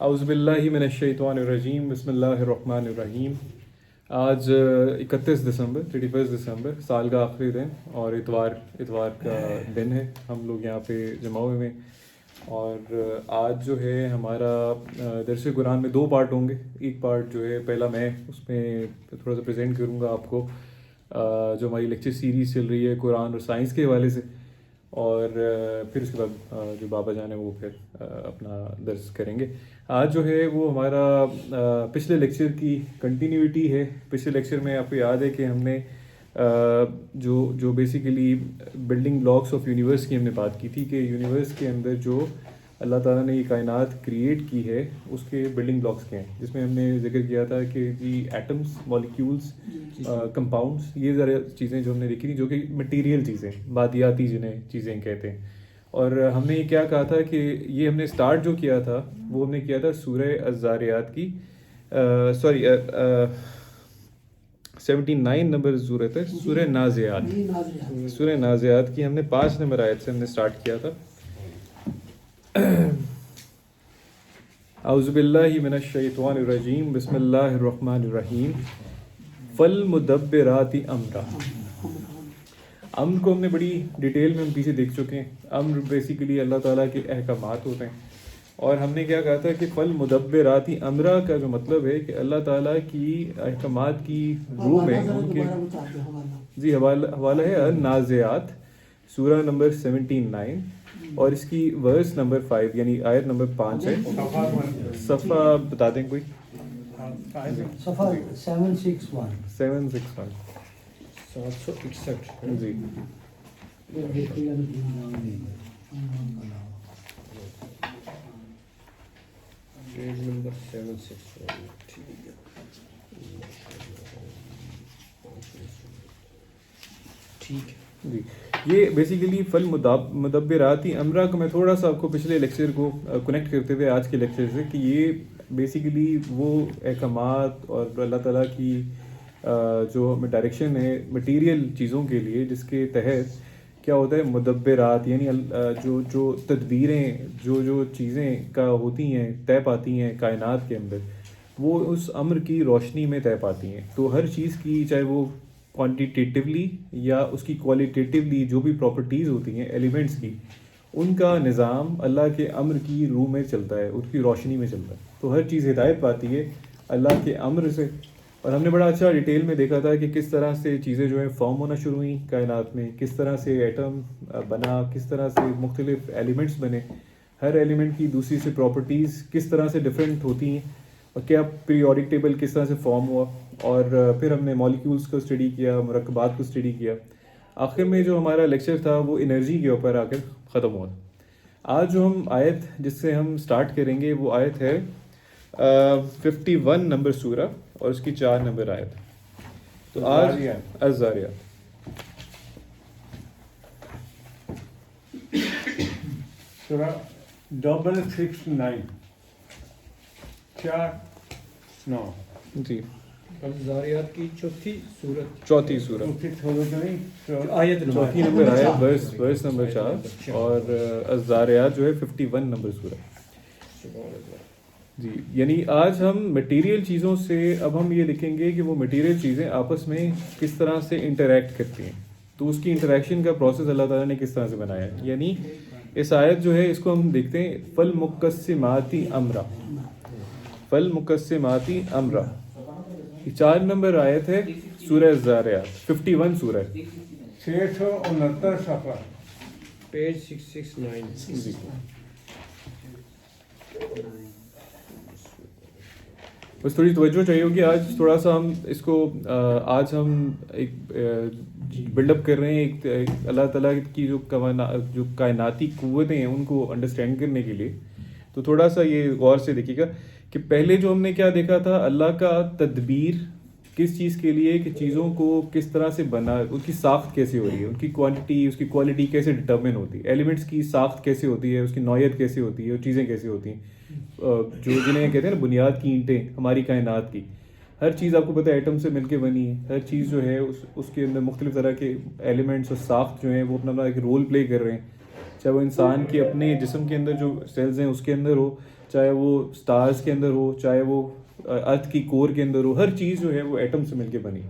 اعوذ باللہ من الشیطان الرجیم بسم اللہ الرحمن الرحیم۔ آج 31 دسمبر سال کا آخری دن اور اتوار کا دن ہے۔ ہم لوگ یہاں پہ جمع ہوئے ہیں اور آج جو ہے ہمارا درس قرآن میں 2 پارٹ ہوں گے۔ ایک پارٹ جو ہے پہلا میں اس میں تھوڑا سا پریزنٹ کروں گا آپ کو جو ہماری لیکچر سیریز چل رہی ہے قرآن اور سائنس کے حوالے سے، اور پھر اس کے بعد جو بابا جان ہیں وہ پھر اپنا درس کریں گے۔ آج جو ہے وہ ہمارا پچھلے لیکچر کی کنٹینیوٹی ہے۔ پچھلے لیکچر میں آپ کو یاد ہے کہ ہم نے جو basically building blocks of universe کی ہم نے بات کی تھی کہ یونیورس کے اندر جو اللہ تعالیٰ نے یہ کائنات کریٹ کی ہے اس کے بلڈنگ بلاکس کے ہیں، جس میں ہم نے ذکر کیا تھا کہ جی ایٹمس، مالیکیولس، کمپاؤنڈس، یہ ذرا چیزیں جو ہم نے دیکھی تھیں جو کہ مٹیریل چیزیں، مادیاتی جنہیں چیزیں کہتے ہیں۔ اور ہم نے یہ کیا کہا تھا کہ یہ ہم نے اسٹارٹ جو کیا تھا وہ ہم نے کیا تھا سورہ الذاریات کی 79 نمبر صورت ہے سورہ نازعات۔ سورہ نازعات کی ہم نے 5 نمبر آیت سے ہم نے اسٹارٹ کیا تھا۔ اعوذ باللہ من الشیطان الرجیم بسم اللہ الرحمن الرحیم۔ فالمدبرات امرا۔ امر کو ہم نے بڑی ڈیٹیل میں ہم پیچھے دیکھ چکے ہیں۔ امر بیسیکلی اللہ تعالیٰ کے احکامات ہوتے ہیں، اور ہم نے کیا کہا تھا کہ فالمدبرات امرا کا جو مطلب ہے کہ اللہ تعالیٰ کی احکامات کی روح میں ان کے جی حوالہ ہے النازعات سورہ نمبر 79 اور اس کی ورس نمبر 5 یعنی آیت نمبر 5 ہے۔ صفحہ بتا دیں کوئی؟ صفحہ 761 761 جی۔ پیج نمبر 761 ٹھیک ہے جی۔ یہ بیسیکلی فالمدبراتی امرا کو میں تھوڑا سا آپ کو پچھلے لیکچر کو کنیکٹ کرتے ہوئے آج کے لیکچر سے کہ یہ بیسیکلی وہ احکامات اور اللہ تعالیٰ کی جو ہمیں ڈائریکشن ہے مٹیریل چیزوں کے لیے، جس کے تحت کیا ہوتا ہے مدبرات یعنی جو تدبیریں جو چیزیں کا ہوتی ہیں طے پاتی ہیں کائنات کے اندر، وہ اس امر کی روشنی میں طے پاتی ہیں۔ تو ہر چیز کی چاہے وہ کوانٹیٹیولی یا اس کی کوالٹیٹیولی جو بھی پراپرٹیز ہوتی ہیں ایلیمنٹس کی، ان کا نظام اللہ کے امر کی روح میں چلتا ہے، اس کی روشنی میں چلتا ہے۔ تو ہر چیز ہدایت پاتی ہے اللہ کے امر سے۔ اور ہم نے بڑا اچھا ڈیٹیل میں دیکھا تھا کہ کس طرح سے چیزیں جو ہیں فارم ہونا شروع ہوئیں کائنات میں، کس طرح سے ایٹم بنا، کس طرح سے مختلف ایلیمنٹس بنے، ہر ایلیمنٹ کی دوسری سے پراپرٹیز کس طرح سے ڈفرینٹ ہوتی ہیں، اور کیا پیریوڈک ٹیبل کس طرح سے فارم ہوا، اور پھر ہم نے مالیکیولس کو اسٹڈی کیا، مرکبات کو اسٹڈی کیا۔ آخر میں جو ہمارا لیکچر تھا وہ انرجی کے اوپر آ کر ختم ہوا۔ آج جو ہم آیت جس سے ہم سٹارٹ کریں گے وہ آیت ہے 51 نمبر سورہ اور اس کی 4 نمبر آیت۔ تو آج الذاریات سورہ 669 9 جی، الذاریات کی چوتھی سورت، چوتھی سورہ، آیت نمبر چوتھی نمبر آیت ورس نمبر 4، اور الذاریات جو ہے 51 نمبر سورہ۔ جی، یعنی آج ہم مٹیریل چیزوں سے اب ہم یہ دیکھیں گے کہ وہ مٹیریل چیزیں آپس میں کس طرح سے انٹریکٹ کرتی ہیں، تو اس کی انٹریکشن کا پروسیس اللہ تعالیٰ نے کس طرح سے بنایا ہے۔ یعنی اس آیت جو ہے اس کو ہم دیکھتے ہیں فالمقسمات امرا، فالمقسمات امرا، یہ 4 نمبر آیت ہے سورہ الذاریات، 51 سورہ ہے۔ 669 صفحہ پیج 669 جی، بس تھوڑی توجہ چاہیے ہوگی۔ آج تھوڑا سا ہم اس کو آج ہم ایک بلڈ اپ کر رہے ہیں ایک اللہ تعالیٰ کی جو کائناتی قوتیں ہیں ان کو انڈرسٹینڈ کرنے کے لیے۔ تو تھوڑا سا یہ غور سے دیکھیے گا کہ پہلے جو ہم نے کیا دیکھا تھا، اللہ کا تدبیر کس چیز کے لیے کہ چیزوں کو کس طرح سے بنا، ان کی ساخت کیسے ہو رہی ہے، ان کی کوانٹٹی، اس کی کوالٹی کیسے ڈٹرمن ہوتی ہے، ایلیمنٹس کی ساخت کیسے ہوتی ہے، اس کی نوعیت کیسے ہوتی ہے، اور چیزیں کیسے ہوتی ہیں، جو جنہیں کہتے ہیں نا بنیاد کی اینٹیں ہماری کائنات کی۔ ہر چیز آپ کو پتہ ہے ایٹم سے مل کے بنی ہے، ہر چیز جو ہے اس کے اندر مختلف طرح کے ایلیمنٹس اور ساخت جو ہیں وہ اپنا ایک رول پلے کر رہے ہیں، چاہے وہ انسان کے اپنے جسم کے اندر جو سیلز ہیں اس کے اندر ہو، چاہے وہ سٹارز کے اندر ہو، چاہے وہ ارتھ کی کور کے اندر ہو، ہر چیز جو ہے وہ ایٹم سے مل کے بنی ہے.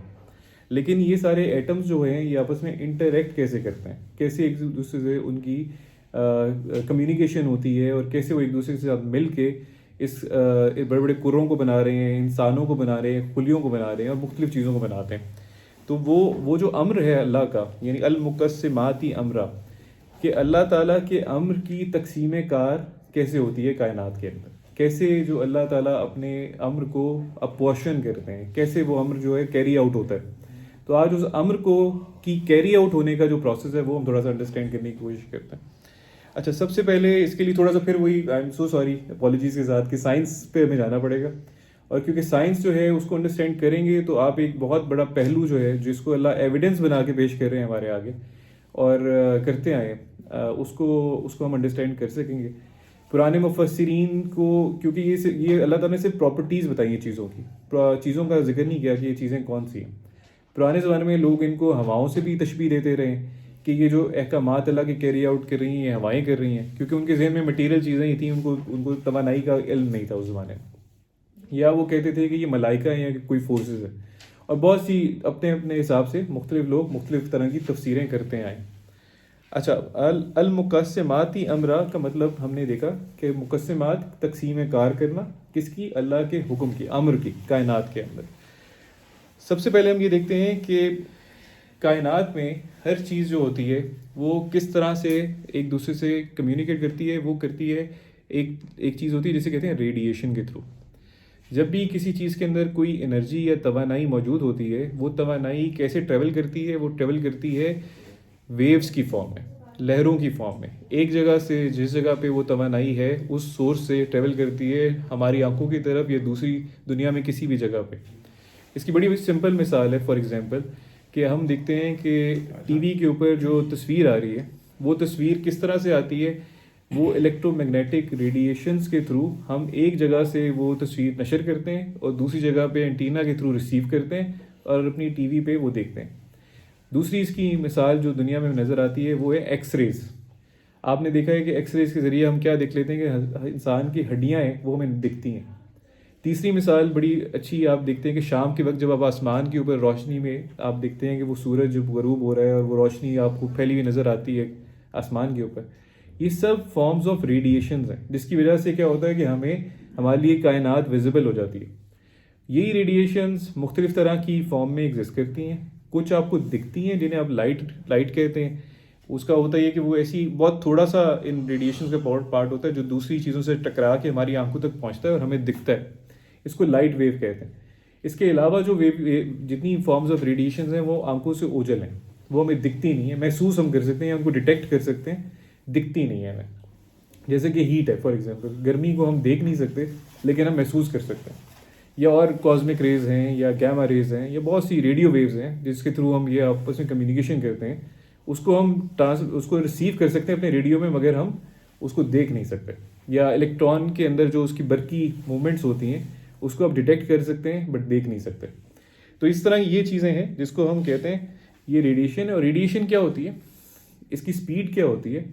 لیکن یہ سارے ایٹمز جو ہیں یہ آپس میں انٹریکٹ کیسے کرتے ہیں، کیسے ایک دوسرے سے ان کی کمیونیکیشن ہوتی ہے، اور کیسے وہ ایک دوسرے کے ساتھ مل کے اس بڑے بڑے کروں کو بنا رہے ہیں، انسانوں کو بنا رہے ہیں، خلیوں کو بنا رہے ہیں، اور مختلف چیزوں کو بناتے ہیں. تو وہ جو امر ہے اللہ کا، یعنی المقسماتی امرا، کہ اللہ تعالیٰ کے امر کی تقسیم کار کیسے ہوتی ہے کائنات کے اندر، کیسے جو اللہ تعالیٰ اپنے امر کو اپورشن کرتے ہیں، کیسے وہ امر جو ہے کیری آؤٹ ہوتا ہے. تو آج اس امر کو کی کیری آؤٹ ہونے کا جو پروسیس ہے وہ ہم تھوڑا سا انڈرسٹینڈ کرنے کی کوشش کرتے ہیں. اچھا، سب سے پہلے اس کے لیے تھوڑا سا پھر وہی I am so sorry apologies کے ساتھ کہ سائنس پہ ہمیں جانا پڑے گا. اور کیونکہ سائنس جو ہے اس کو انڈرسٹینڈ کریں گے تو آپ ایک بہت بڑا پہلو جو ہے جس کو اللہ ایویڈنس بنا کے پیش کر رہے ہیں ہمارے آگے اور کرتے آئے اس کو ہم انڈرسٹینڈ کر سکیں گے. پرانے مفسرین کو، کیونکہ یہ اللہ تعالیٰ نے صرف پراپرٹیز بتائی ہیں چیزوں کی، چیزوں کا ذکر نہیں کیا کہ یہ چیزیں کون سی ہیں. پرانے زمانے میں لوگ ان کو ہواؤں سے بھی تشبیہ دیتے رہے کہ یہ جو احکامات اللہ کے کیری آؤٹ کر رہی ہیں ہوائیں کر رہی ہیں، کیونکہ ان کے ذہن میں مٹیریل چیزیں ہی تھیں، ان کو توانائی کا علم نہیں تھا اس زمانے میں. یا وہ کہتے تھے کہ یہ ملائکہ ہیں یا کوئی فورسز ہے، اور بہت سی اپنے اپنے حساب سے مختلف لوگ مختلف طرح کی تفسیریں کرتے آئے. اچھا، المقسماتی امرا کا مطلب ہم نے دیکھا کہ مقسمات تقسیم کار کرنا، کس کی؟ اللہ کے حکم کی، امر کی، کائنات کے اندر. سب سے پہلے ہم یہ دیکھتے ہیں کہ کائنات میں ہر چیز جو ہوتی ہے وہ کس طرح سے ایک دوسرے سے کمیونیکیٹ کرتی ہے. وہ کرتی ہے ایک چیز ہوتی ہے جسے کہتے ہیں ریڈیشن کے تھرو. جب بھی کسی چیز کے اندر کوئی انرجی یا توانائی موجود ہوتی ہے، وہ توانائی کیسے ٹریول کرتی ہے؟ وہ ٹریول کرتی ہے ویوز کی فارم میں، لہروں کی فارم میں. ایک جگہ سے جس جگہ پہ وہ توانائی ہے اس سورس سے ٹریول کرتی ہے ہماری آنکھوں کی طرف یا دوسری دنیا میں کسی بھی جگہ پہ. اس کی بڑی سمپل مثال ہے، فار ایگزامپل کہ ہم دیکھتے ہیں کہ ٹی وی کے اوپر جو تصویر آ رہی ہے وہ تصویر کس طرح سے آتی ہے؟ وہ الیکٹرو میگنیٹک ریڈیشنز کے تھرو ہم ایک جگہ سے وہ تصویر نشر کرتے ہیں اور دوسری جگہ پہ اینٹینا کے تھرو ریسیو کرتے ہیں اور اپنی ٹی وی پہ وہ دیکھتے ہیں. دوسری اس کی مثال جو دنیا میں نظر آتی ہے وہ ہے ایکس ریز. آپ نے دیکھا ہے کہ ایکس ریز کے ذریعے ہم کیا دیکھ لیتے ہیں کہ انسان کی ہڈیاں ہیں وہ ہمیں دکھتی ہیں. تیسری مثال بڑی اچھی، آپ دیکھتے ہیں کہ شام کے وقت جب آپ آسمان کے اوپر روشنی میں آپ دیکھتے ہیں کہ وہ سورج جب غروب ہو رہا ہے اور وہ روشنی آپ کو پھیلی ہوئی نظر آتی ہے آسمان کے اوپر، یہ سب فارمز آف ریڈیشنز ہیں جس کی وجہ سے کیا ہوتا ہے کہ ہمارے لیے کائنات ویزیبل ہو جاتی ہے. یہی ریڈیشنز مختلف طرح کی فارم میں ایگزسٹ کرتی ہیں. کچھ آپ کو دکھتی ہیں جنہیں آپ لائٹ کہتے ہیں. اس کا ہوتا ہے کہ وہ ایسی بہت تھوڑا سا ان ریڈیشنز کا پارٹ ہوتا ہے جو دوسری چیزوں سے ٹکرا کے ہماری آنکھوں تک پہنچتا ہے اور ہمیں دکھتا ہے. اس کو لائٹ ویو کہتے ہیں. اس کے علاوہ جو جتنی فارمز آف ریڈیشنز ہیں وہ آنکھوں سے اوجھل ہیں، وہ ہمیں دکھتی نہیں ہیں. محسوس ہم کر سکتے ہیں، ان کو ڈیٹیکٹ کر سکتے ہیں، دکھتی نہیں ہے ہمیں. جیسے کہ ہیٹ ہے، فار ایگزامپل گرمی کو ہم دیکھ نہیں سکتے لیکن ہم محسوس کر سکتے ہیں. یا اور کاسمک ریز ہیں یا گیما ریز ہیں یا بہت سی ریڈیو ویوز ہیں جس کے تھرو ہم یہ آپس میں کمیونیکیشن کرتے ہیں. اس کو ریسیو کر سکتے ہیں اپنے ریڈیو میں مگر ہم اس کو دیکھ نہیں سکتے. یا الیکٹران کے اندر جو اس کی برقی موومنٹس ہوتی ہیں اس کو آپ ڈیٹیکٹ کر سکتے ہیں بٹ دیکھ نہیں سکتے. تو اس طرح یہ چیزیں ہیں جس کو ہم کہتے ہیں یہ ریڈیشن ہے. اور ریڈیشن کیا ہوتی ہے؟ اس کی سپیڈ کیا ہوتی ہے؟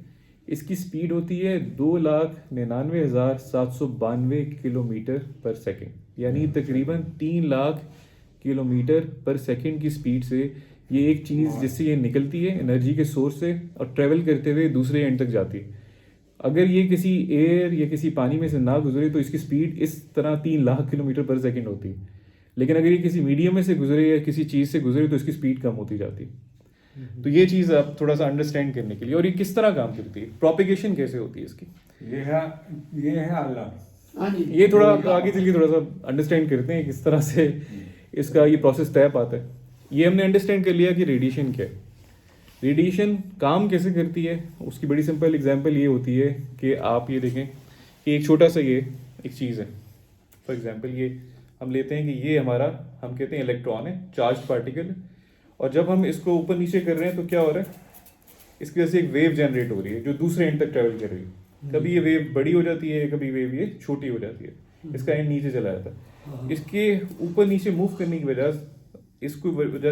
اس کی سپیڈ ہوتی ہے 2,99,792 کلومیٹر پر سیکنڈ، یعنی تقریباً 3 لاکھ کلومیٹر پر سیکنڈ کی سپیڈ سے یہ ایک چیز جس سے یہ نکلتی ہے انرجی کے سورس سے اور ٹریول کرتے ہوئے دوسرے اینڈ تک جاتی ہے. اگر یہ کسی ایئر یا کسی پانی میں سے نہ گزرے تو اس کی سپیڈ اس طرح 3 لاکھ کلومیٹر پر سیکنڈ ہوتی ہے. لیکن اگر یہ کسی میڈیم میں سے گزرے یا کسی چیز سے گزرے تو اس کی سپیڈ کم ہوتی جاتی ہے. تو یہ چیز آپ تھوڑا سا انڈرسٹینڈ کرنے کے لیے، اور یہ کس طرح کام کرتی ہے، پروپیگیشن کیسے ہوتی ہے اس کی، یہ ہے اللہ. یہ تھوڑا آگے چل کے تھوڑا سا انڈرسٹینڈ کرتے ہیں کس طرح سے اس کا یہ پروسیس طے پاتا ہے. یہ ہم نے انڈرسٹینڈ کر لیا کہ ریڈیشن کیا ہے. ریڈیشن کام کیسے کرتی ہے، اس کی بڑی سمپل اگزامپل یہ ہوتی ہے کہ آپ یہ دیکھیں کہ ایک چھوٹا سا یہ ایک چیز ہے. فار ایگزامپل یہ ہم لیتے ہیں کہ یہ ہمارا ہم کہتے ہیں الیکٹران ہے، چارج پارٹیکل ہے. اور جب ہم اس کو اوپر نیچے کر رہے ہیں تو کیا ہو رہا ہے، اس کی وجہ سے ایک ویو جنریٹ ہو رہی ہے جو دوسرے اینڈ تک ٹریول کر رہی ہے. کبھی یہ ویو بڑی ہو جاتی ہے، کبھی ویو یہ چھوٹی ہو جاتی ہے، اس کا اینڈ نیچے چلا جاتا ہے. اس کے اوپر نیچے موو کرنے کی وجہ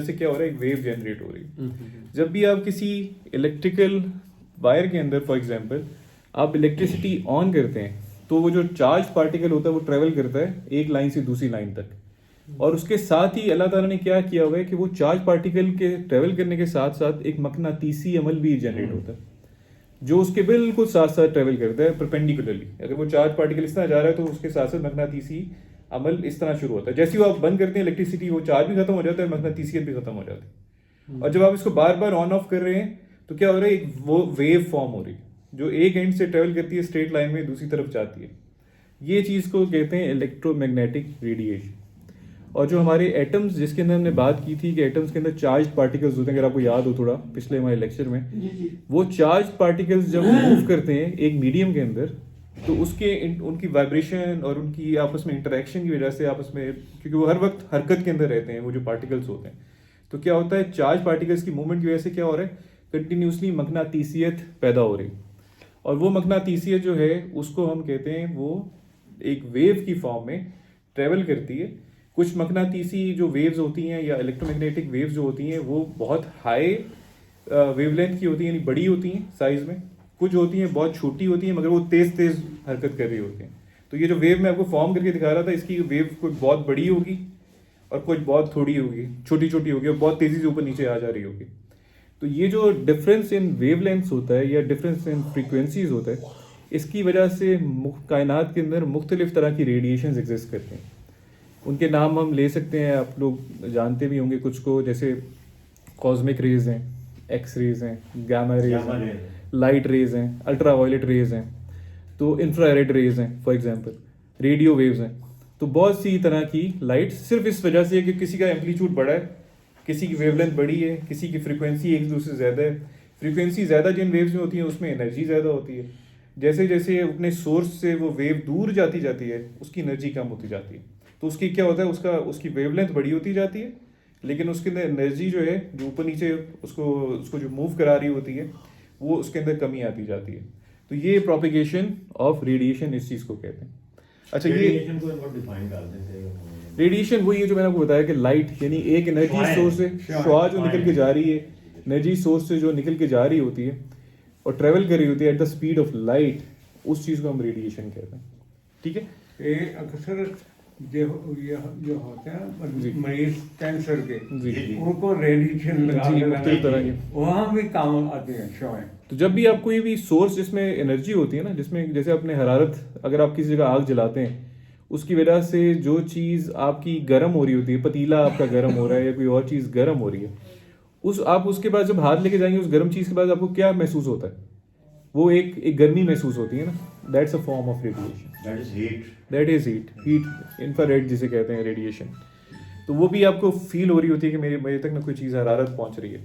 سے کیا ہو رہا ہے، ایک ویو جنریٹ ہو رہی ہے. جب بھی آپ کسی الیکٹریکل وائر کے اندر فار ایگزامپل آپ الیکٹریسٹی آن کرتے ہیں تو وہ جو چارج پارٹیکل ہوتا ہے وہ ٹریول کرتا ہے ایک لائن سے دوسری لائن تک, اور اس کے ساتھ ہی اللہ تعالیٰ نے کیا کیا ہوا ہے کہ وہ چارج پارٹیکل کے ٹریول کرنے کے ساتھ ساتھ ایک مقناطیسی عمل بھی جنریٹ ہوتا ہے جو اس کے بالکل ساتھ ساتھ ٹریول کرتا ہے پرپینڈیکولرلی. اگر وہ چارج پارٹیکل اس طرح جا رہا ہے تو اس کے ساتھ ساتھ مقناطیسی عمل اس طرح شروع ہوتا ہے. جیسے وہ آپ بند کرتے ہیں الیکٹریسٹی, وہ چارج بھی ختم ہو جاتا ہے, مقناطیسیت بھی ختم ہو جاتی ہے. اور جب آپ اس کو بار بار آن آف کر رہے ہیں تو کیا ہو رہا ہے, ایک وہ ویو فارم ہو رہی ہے جو ایک اینڈ سے ٹریول کرتی ہے اسٹریٹ لائن میں دوسری طرف جاتی ہے. یہ چیز کو کہتے ہیں الیکٹرو میگنیٹک ریڈیشن. اور جو ہمارے ایٹمز جس کے اندر ہم نے بات کی تھی کہ ایٹمز کے اندر چارج پارٹیکلز ہوتے ہیں, اگر آپ کو یاد ہو تھوڑا پچھلے ہمارے لیکچر میں, وہ چارج پارٹیکلز جب موو کرتے ہیں ایک میڈیم کے اندر تو اس کے ان کی وائبریشن اور ان کی آپس میں انٹریکشن کی وجہ سے آپس میں, کیونکہ وہ ہر وقت حرکت کے اندر رہتے ہیں وہ جو پارٹیکلز ہوتے ہیں, تو کیا ہوتا ہے چارج پارٹیکلز کی موومنٹ کی وجہ سے کیا ہو رہا ہے, کنٹینیوسلی مقناطیسیت پیدا ہو رہی. اور وہ مقناطیسیت جو ہے اس کو ہم کہتے ہیں وہ ایک ویو کی فارم میں ٹریول کرتی ہے. کچھ مقناطیسی جو ویوز ہوتی ہیں یا الیکٹرو میگنیٹک ویوز جو ہوتی ہیں وہ بہت ہائی ویو لینتھ کی ہوتی ہیں, یعنی بڑی ہوتی ہیں سائز میں. کچھ ہوتی ہیں بہت چھوٹی ہوتی ہیں مگر وہ تیز تیز حرکت کر رہی ہوتی ہیں. تو یہ جو ویو میں آپ کو فارم کر کے دکھا رہا تھا, اس کی ویو کوئی بہت بڑی ہوگی اور کچھ بہت تھوڑی ہوگی, چھوٹی چھوٹی ہوگی اور بہت تیزی سے اوپر نیچے آ جا رہی ہوگی. تو یہ جو ڈفرینس ان ویو لینتھس ہوتا ہے یا ڈفرینس ان فریکوینسیز ہوتا ہے, اس کی وجہ سے کائنات کے اندر مختلف طرح کی ریڈیشنز ایگزسٹ کرتے ہیں. ان کے نام ہم لے سکتے ہیں, آپ لوگ جانتے بھی ہوں گے کچھ کو, جیسے کاسمک ریز ہیں, ایکس ریز ہیں, گاما ریز ہیں, لائٹ ریز ہیں, الٹرا وائلٹ ریز ہیں, تو انفرا ریڈ ریز ہیں فار ایگزامپل, ریڈیو ویوز ہیں. تو بہت سی طرح کی لائٹ صرف اس وجہ سے کہ کسی کا ایمپلیٹیوڈ بڑا ہے, کسی کی ویو لینتھ بڑی ہے, کسی کی فریکوینسی ایک دوسرے سے زیادہ ہے. فریکوینسی زیادہ جن ویوز میں ہوتی ہیں اس میں انرجی زیادہ ہوتی ہے. جیسے جیسے اپنے سورس سے وہ ویو دور جاتی جاتی ہے اس کی انرجی کم ہوتی جاتی ہے. تو اس کی کیا ہوتا ہے, اس کی ویو لینتھ بڑی ہوتی جاتی ہے لیکن اس کے اندر انرجی جو ہے جو اوپر نیچے اس کو جو موو کرا رہی ہوتی ہے وہ اس کے اندر کمی آتی جاتی ہے. تو یہ پروپیگیشن آف ریڈیشن اس چیز کو کہتے ہیں. اچھا, یہ ریڈیشن وہی ہے جو میں نے آپ کو بتایا کہ لائٹ یعنی ایک انرجی سورس سے شعاع جو نکل کے جا رہی ہے, انرجی سورس سے جو نکل کے جا رہی ہوتی ہے اور ٹریول کر رہی ہوتی ہے at the speed of light, اس چیز کو ہم ریڈیشن کہتے ہیں. ٹھیک ہے, یہ اکثر جو ہوتے ہیں مریض کینسر کے, ان کو ریڈیشن مختلف طرح کی وہاں بھی کام آتے ہیں شوائیں. تو جب بھی آپ کوئی بھی سورس جس میں انرجی ہوتی ہے نا, جس میں جیسے اپنے حرارت, اگر آپ کسی جگہ آگ جلاتے ہیں اس کی وجہ سے جو چیز آپ کی گرم ہو رہی ہوتی ہے, پتیلا آپ کا گرم ہو رہا ہے یا کوئی اور چیز گرم ہو رہی ہے, آپ اس کے بعد جب ہاتھ لے کے جائیں گے اس گرم چیز کے بعد آپ کو کیا محسوس ہوتا ہے, وہ ایک گرمی محسوس ہوتی ہے نا. That's a form of radiation, that is heat infrared جسے کہتے ہیں ریڈیشن. تو وہ بھی آپ کو فیل ہو رہی ہوتی ہے کہ میرے تک نہ کوئی چیز حرارت پہنچ رہی ہے.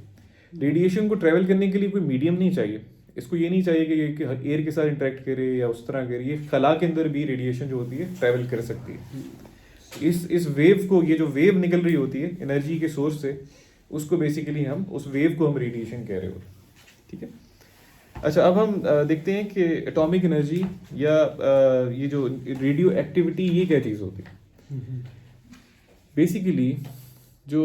ریڈیشن کو ٹریول کرنے کے لیے کوئی میڈیم نہیں چاہیے, اس کو یہ نہیں چاہیے کہ ایئر کے ساتھ انٹریکٹ کرے یا اس طرح کرے. یہ خلا کے اندر بھی ریڈیشن جو ہوتی ہے ٹریول کر سکتی ہے. اس ویو کو, یہ جو ویو نکل رہی ہوتی ہے انرجی کے سورس سے, اس کو بیسیکلی اس ویو کو ہم ریڈیشن کہہ رہے ہوتے ہیں. ٹھیک ہے. اچھا, اب ہم دیکھتے ہیں کہ ایٹامک انرجی یا یہ جو ریڈیو ایکٹیویٹی یہ کیا چیز ہوتی ہے. بیسیکلی جو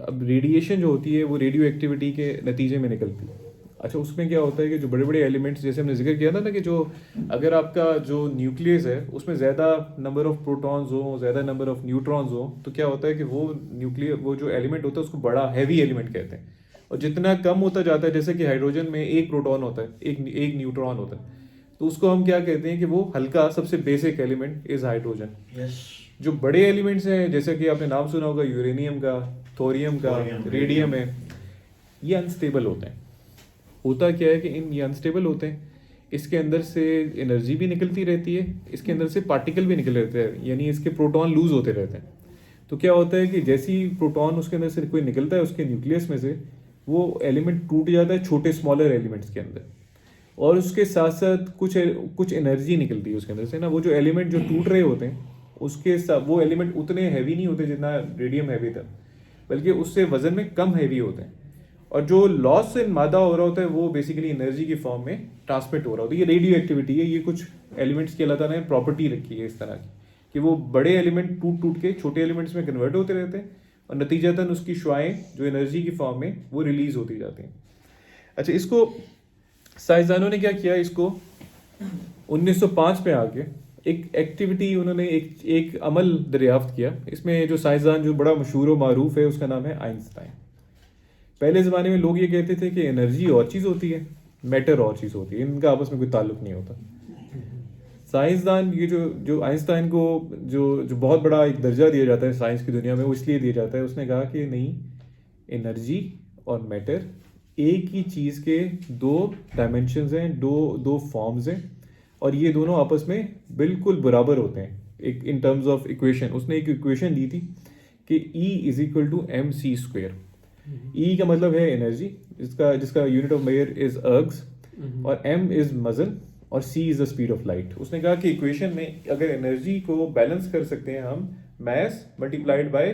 اب ریڈیشن جو ہوتی ہے وہ ریڈیو ایکٹیویٹی کے نتیجے میں نکلتی ہے. اچھا, اس میں کیا ہوتا ہے کہ جو بڑے بڑے ایلیمنٹس, جیسے ہم نے ذکر کیا تھا نا کہ جو اگر آپ کا جو نیوکلیس ہے اس میں زیادہ نمبر آف پروٹونز ہوں, زیادہ نمبر آف نیوٹرونز ہوں, تو کیا ہوتا ہے کہ وہ جو ایلیمنٹ ہوتا ہے اس کو بڑا ہیوی ایلیمنٹ کہتے ہیں. اور جتنا کم ہوتا جاتا ہے, جیسے کہ ہائیڈروجن میں ایک پروٹون ہوتا ہے, ایک نیوٹرون ہوتا ہے, تو اس کو ہم کیا کہتے ہیں کہ وہ ہلکا سب سے بیسک ایلیمنٹ از ہائیڈروجن. جو بڑے ایلیمنٹس ہیں جیسے کہ آپ نے نام سنا ہوگا یورینیم کا, تھوریم کا, ریڈیم ہے, یہ انسٹیبل ہوتے ہیں. ہوتا کیا ہے کہ یہ انسٹیبل ہوتے ہیں, اس کے اندر سے انرجی بھی نکلتی رہتی ہے, اس کے اندر سے پارٹیکل بھی نکل رہتے ہیں, یعنی اس کے پروٹون لوز ہوتے رہتے ہیں. تو کیا ہوتا ہے کہ جیسی پروٹون اس کے اندر سے کوئی نکلتا ہے اس کے نیوکلیس میں سے, وہ ایلیمنٹ ٹوٹ جاتا ہے چھوٹے اسمالر ایلیمنٹس کے اندر, اور اس کے ساتھ ساتھ کچھ انرجی نکلتی ہے اس کے اندر سے نا. وہ جو ایلیمنٹ جو ٹوٹ رہے ہوتے ہیں اس کے ساتھ وہ ایلیمنٹ اتنے ہیوی نہیں ہوتے جتنا ریڈیم ہیوی تھا, بلکہ اس سے وزن میں کم ہیوی ہوتے ہیں. اور جو لاس سے مادہ ہو رہا ہوتا ہے وہ بیسیکلی انرجی کی فارم میں ٹرانسمٹ ہو رہا ہوتا ہے. یہ ریڈیو ایکٹیویٹی ہے. یہ کچھ ایلیمنٹس کی اللہ تعالیٰ نے پراپرٹی رکھی ہے اس طرح کی کہ وہ بڑے ایلیمنٹ ٹوٹ کے چھوٹے ایلیمنٹس میں کنورٹ ہوتے رہتے ہیں, اور نتیجتاً اس کی شعاعیں جو انرجی کی فارم میں وہ ریلیز ہوتی جاتی ہیں. اچھا, اس کو سائنسدانوں نے کیا کیا, اس کو 1905 میں آ کے ایک ایکٹیویٹی انہوں نے ایک عمل دریافت کیا. اس میں جو سائنسدان جو بڑا مشہور و معروف ہے اس کا نام ہے آئنسٹائن. پہلے زمانے میں لوگ یہ کہتے تھے کہ انرجی اور چیز ہوتی ہے, میٹر اور چیز ہوتی ہے, ان کا آپس میں کوئی تعلق نہیں ہوتا. سائنسدان یہ جو آئنسٹائن کو جو بہت بڑا ایک درجہ دیا جاتا ہے سائنس کی دنیا میں, وہ اس لیے دیا جاتا ہے, اس نے کہا کہ نہیں, انرجی اور میٹر ایک ہی چیز کے دو ڈائمینشنز ہیں, دو فارمز ہیں, اور یہ دونوں آپس میں بالکل برابر ہوتے ہیں. ایک ان ٹرمز آف ایکویشن اس نے ایک ایکویشن دی تھی کہ E = mc². E کا مطلب ہے انرجی, جس کا unit of measure is ergs, اور m از مزن, اور c is the speed of light. اس نے کہا کہ ایکویشن میں اگر انرجی کو بیلنس کر سکتے ہیں ہم, mass multiplied by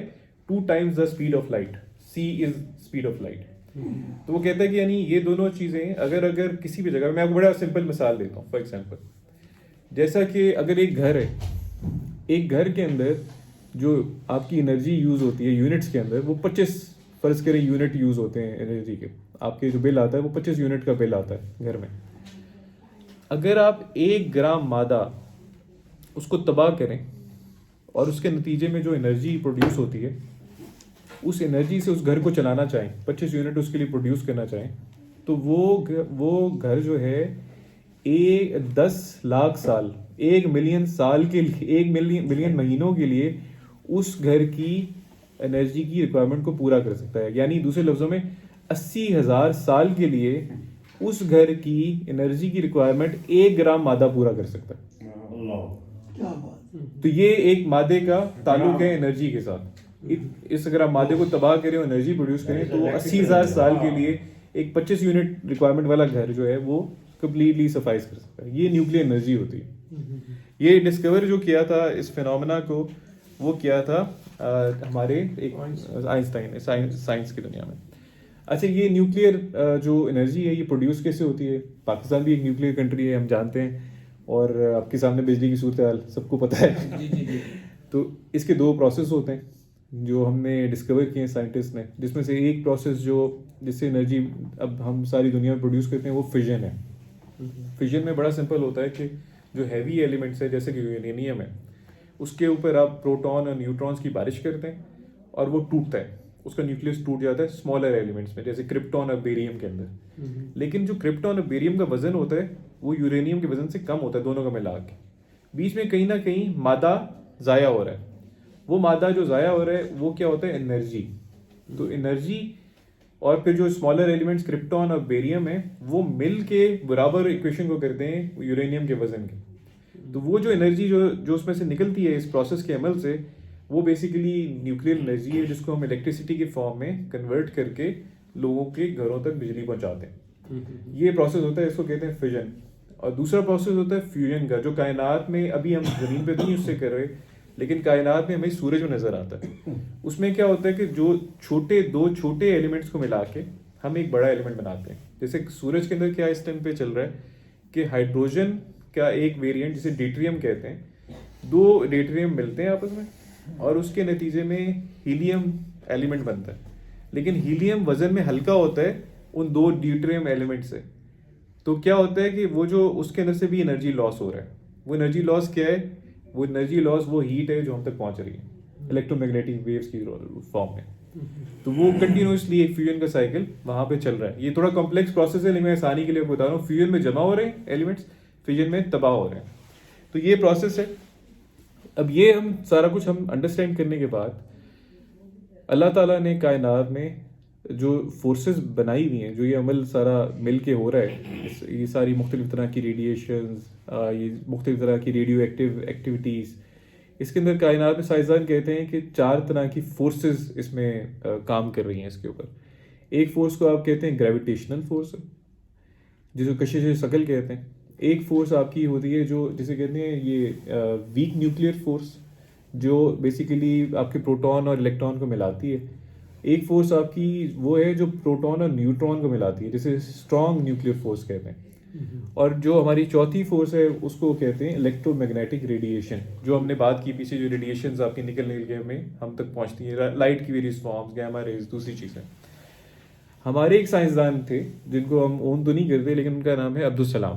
2 times the speed of light, c is speed of light. تو وہ کہتا ہے کہ یعنی یہ دونوں چیزیں اگر کسی بھی جگہ, میں آپ کو بڑا سمپل مثال دیتا ہوں. فار ایگزامپل, جیسا کہ اگر ایک گھر ہے, ایک گھر کے اندر جو آپ کی انرجی یوز ہوتی ہے یونٹس کے اندر, وہ 25 فرض کریں یونٹ یوز ہوتے ہیں انرجی کے. آپ کے جو بل آتا ہے وہ 25 یونٹ کا بل آتا ہے گھر میں. اگر آپ 1 گرام مادہ اس کو تباہ کریں اور اس کے نتیجے میں جو انرجی پروڈیوس ہوتی ہے, اس انرجی سے اس گھر کو چلانا چاہیں, 25 یونٹ اس کے لیے پروڈیوس کرنا چاہیں, تو وہ گھر جو ہے 10 لاکھ سال, 1 ملین سال کے لیے, 1 ملین مہینوں کے لیے اس گھر کی انرجی کی ریکوائرمنٹ کو پورا کر سکتا ہے. یعنی دوسرے لفظوں میں 80,000 سال کے لیے اس گھر کی انرجی کی ریکوائرمنٹ 1 گرام مادہ پورا کر سکتا ہے. تو یہ ایک مادے کا تعلق ہے انرجی کے ساتھ. اس اگر آپ مادے کو تباہ کریں اور انرجی پروڈیوس کریں تو 80,000 سال کے لیے ایک 25 یونٹ ریکوائرمنٹ والا گھر جو ہے وہ کمپلیٹلی سفائز کر سکتا ہے. یہ نیوکلیئر انرجی ہوتی ہے. یہ ڈسکور جو کیا تھا اس فینومینا کو, وہ کیا تھا ہمارے ایک آئنسٹائن سائنس کی دنیا میں. اچھا, یہ نیوکلیئر جو انرجی ہے یہ پروڈیوس کیسے ہوتی ہے؟ پاکستان بھی ایک نیوکلیئر کنٹری ہے, ہم جانتے ہیں, اور آپ کے سامنے بجلی کی صورتحال سب کو پتہ ہے. تو اس کے 2 پروسیس ہوتے ہیں جو ہم نے ڈسکور کیے ہیں سائنٹسٹ نے, جس میں سے ایک پروسیس جس سے انرجی اب ہم ساری دنیا میں پروڈیوس کرتے ہیں وہ فیژن ہے. فیژن میں بڑا سمپل ہوتا ہے کہ جو ہیوی ایلیمنٹس ہے جیسے کہ یورینیم ہے, اس کے اوپر آپ پروٹون اور نیوٹرونز کی بارش کرتے ہیں اور وہ ٹوٹتا ہے, اس کا نیوکلیس ٹوٹ جاتا ہے اسمالر ایلیمنٹس میں, جیسے کرپٹون اور بیریم کے اندر. لیکن جو کرپٹون اور بیریم کا وزن ہوتا ہے وہ یورینیم کے وزن سے کم ہوتا ہے, دونوں کا ملا کے. بیچ میں کہیں نہ کہیں مادہ ضائع ہو رہا ہے. وہ مادہ جو ضائع ہو رہا ہے وہ کیا ہوتا ہے؟ انرجی. تو انرجی اور پھر جو اسمالر ایلیمنٹس کرپٹون اور بیریم ہیں وہ مل کے برابر ایکویشن کو کرتے ہیں یورینیم کے وزن کے. تو وہ جو انرجی جو اس میں سے نکلتی ہے اس پروسیس کے عمل سے, وہ بیسیکلی نیوکلیئر انرجی ہے, جس کو ہم الیکٹریسٹی کے فارم میں کنورٹ کر کے لوگوں کے گھروں تک بجلی پہنچاتے ہیں. یہ پروسیس ہوتا ہے, اس کو کہتے ہیں فیژن. اور دوسرا پروسیس ہوتا ہے فیوژن کا, جو کائنات میں ابھی ہم زمین پہ نہیں اس سے کر رہے, لیکن کائنات میں ہمیں سورج میں نظر آتا ہے. اس میں کیا ہوتا ہے کہ جو 2 چھوٹے ایلیمنٹس کو ملا کے ہم ایک بڑا ایلیمنٹ بناتے ہیں. جیسے سورج کے اندر کیا اس ٹائم پہ چل رہا ہے کہ ہائیڈروجن کا ایک ویریئنٹ جسے ڈیٹریم کہتے ہیں, 2 ڈیٹریم ملتے ہیں آپس میں اور اس کے نتیجے میں ہیلیم ایلیمنٹ بنتا ہے. لیکن ہیلیم وزن میں ہلکا ہوتا ہے ان 2 ڈیوٹریم ایلیمنٹ سے. تو کیا ہوتا ہے کہ وہ جو اس کے اندر سے بھی انرجی لاس ہو رہا ہے. وہ انرجی لاس کیا ہے؟ وہ انرجی لاس وہ ہیٹ ہے جو ہم تک پہنچ رہی ہے الیکٹرو میگنیٹک ویوز کی فارم میں. تو وہ کنٹینیوسلی ایک فیوژن کا سائیکل وہاں پہ چل رہا ہے. یہ تھوڑا کمپلیکس پروسیس ہے لیکن میں آسانی کے لیے بتا رہا ہوں. فیوژن میں جمع ہو رہے ہیں ایلیمنٹس, فیوژن میں تباہ ہو رہے ہیں. تو یہ پروسیس ہے. اب یہ ہم سارا کچھ ہم انڈرسٹینڈ کرنے کے بعد اللہ تعالیٰ نے کائنات میں جو فورسز بنائی ہوئی ہیں, جو یہ عمل سارا مل کے ہو رہا ہے, یہ ساری مختلف طرح کی ریڈیشنز, یہ مختلف طرح کی ریڈیو ایکٹیویٹیز, اس کے اندر کائنات میں سائنسدان کہتے ہیں کہ 4 طرح کی فورسز اس میں کام کر رہی ہیں اس کے اوپر. ایک فورس کو آپ کہتے ہیں گریویٹیشنل فورس, جس کو کشش ثقل کہتے ہیں. ایک فورس آپ کی ہوتی ہے جو جسے کہتے ہیں یہ ویک نیوکلیئر فورس, جو بیسیکلی آپ کے پروٹون اور الیکٹران کو ملاتی ہے. ایک فورس آپ کی وہ ہے جو پروٹون اور نیوٹران کو ملاتی ہے, جسے اسٹرانگ نیوکلیئر فورس کہتے ہیں. اور جو ہماری چوتھی فورس ہے اس کو کہتے ہیں الیکٹرو میگنیٹک ریڈیشن, جو ہم نے بات کی پیچھے, جو ریڈیشنز آپ کی نکل کے ہم تک پہنچتی ہیں, لائٹ کی ویریس فارمز, گیما ریز, دوسری چیزیں. ہمارے ایک سائنسدان تھے جن کو ہم اون تو نہیں کرتے لیکن ان کا نام ہے عبدالسلام.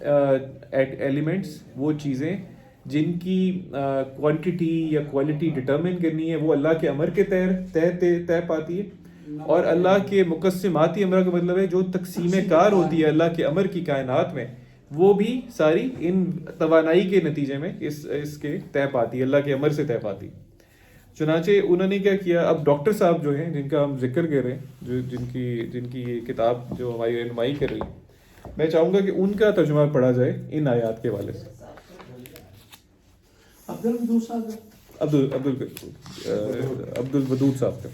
ایلیمنٹس، وہ چیزیں جن کی کوانٹٹی یا کوالٹی ڈٹرمن کرنی ہے وہ اللہ کے امر کے طے پاتی ہے، اور اللہ کے مقسماتی امر کا مطلب ہے جو تقسیم کار ہوتی ہے اللہ کے امر کی کائنات میں، وہ بھی ساری ان توانائی کے نتیجے میں اس کے طے پاتی ہے، اللہ کے امر سے طے پاتی. چنانچہ انہوں نے کیا کیا، اب ڈاکٹر صاحب جو ہیں جن کا ہم ذکر کر رہے ہیں، جو جن کی یہ کتاب جو ہماری رہنمائی کر رہی ہے، میں چاہوں گا کہ ان کا ترجمہ پڑھا جائے ان آیات کے حوالے سے. عبد الودود صاحب کا.